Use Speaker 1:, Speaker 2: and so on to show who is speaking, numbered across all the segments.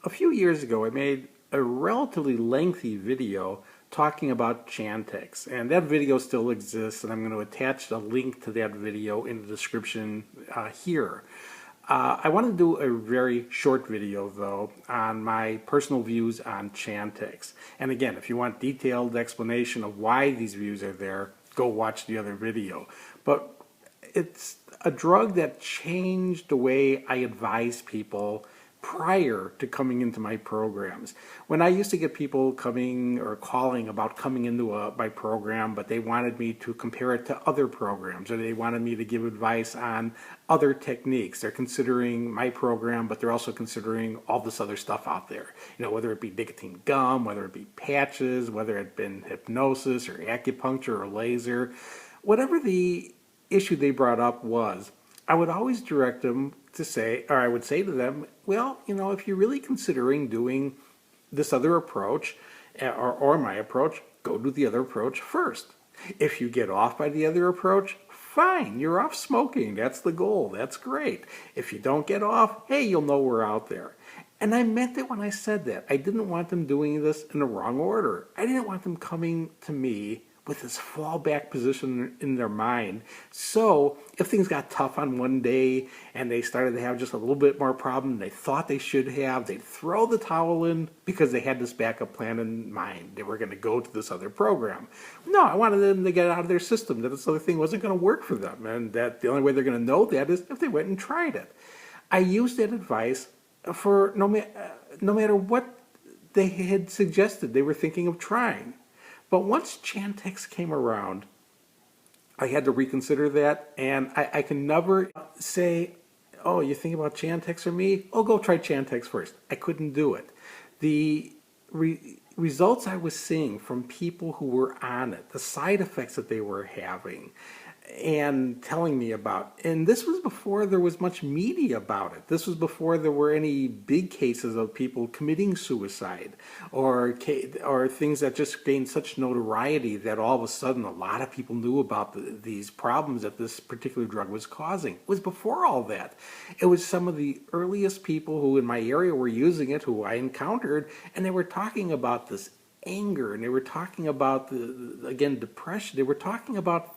Speaker 1: A few years ago, I made a relatively lengthy video talking about Chantix, and that video still exists, and I'm going to attach a link to that video in the description here. I want to do a very short video, though, on my personal views on Chantix. And again, if you want detailed explanation of why these views are there, go watch the other video. But it's a drug that changed the way I advise people prior to coming into my programs. When I used to get people coming or calling about coming into my program, but they wanted me to compare it to other programs, or they wanted me to give advice on other techniques. They're considering my program, but they're also considering all this other stuff out there. You know, whether it be nicotine gum, whether it be patches, whether it been hypnosis or acupuncture or laser, whatever the issue they brought up was, I would always direct them to say, or I would say to them, well, you know, if you're really considering doing this other approach or my approach, go do the other approach first. If you get off by the other approach, fine, you're off smoking. That's the goal. That's great. If you don't get off, hey, you'll know we're out there. And I meant it when I said that. I didn't want them doing this in the wrong order. I didn't want them coming to me with this fallback position in their mind. So if things got tough on one day and they started to have just a little bit more problem than they thought they should have, they'd throw the towel in because they had this backup plan in mind. They were going to go to this other program. No, I wanted them to get out of their system that this other thing wasn't going to work for them, and that the only way they're going to know that is if they went and tried it. I used that advice for no matter what they had suggested they were thinking of trying. But once Chantix came around, I had to reconsider that, and I can never say, oh, you think about Chantix or me? Oh, go try Chantix first. I couldn't do it. The results I was seeing from people who were on it, the side effects that they were having, and telling me about. And this was before there was much media about it. This was before there were any big cases of people committing suicide or things that just gained such notoriety that all of a sudden a lot of people knew about these problems that this particular drug was causing. It was before all that. It was some of the earliest people who in my area were using it, who I encountered, and they were talking about this anger, and they were talking about, again, depression. They were talking about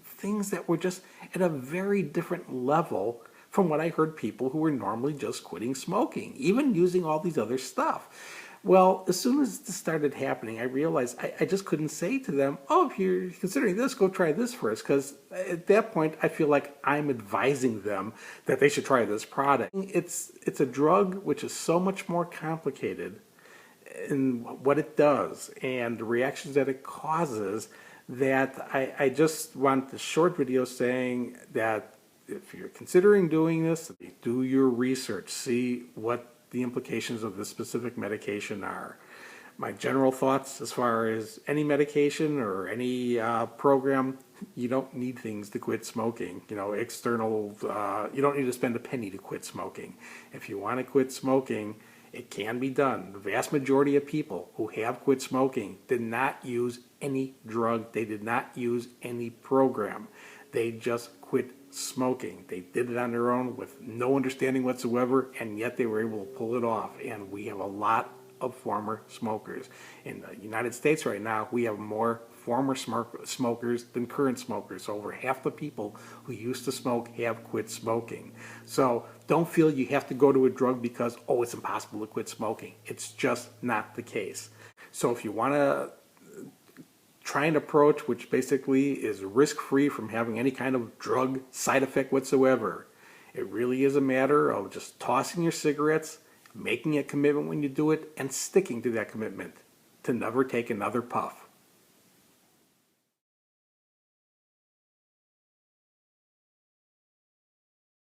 Speaker 1: things that were just at a very different level from what I heard people who were normally just quitting smoking, even using all these other stuff. Well, as soon as this started happening, I realized I just couldn't say to them, oh, if you're considering this, go try this first, because at that point I feel like I'm advising them that they should try this product. It's a drug which is so much more complicated in what it does and the reactions that it causes, that I just want the short video saying that if you're considering doing this, do your research, see what the implications of this specific medication are. My general thoughts as far as any medication or any program, you don't need things to quit smoking. You know, you don't need to spend a penny to quit smoking. If you want to quit smoking, it can be done. The vast majority of people who have quit smoking did not use any drug. They did not use any program. They just quit smoking. They did it on their own with no understanding whatsoever, and yet they were able to pull it off. And we have a lot of former smokers. In the United States right now, we have more former smokers than current smokers. So over half the people who used to smoke have quit smoking. So don't feel you have to go to a drug because, oh, it's impossible to quit smoking. It's just not the case. So if you want to try an approach which basically is risk-free from having any kind of drug side effect whatsoever, it really is a matter of just tossing your cigarettes, making a commitment when you do it, and sticking to that commitment to never take another puff.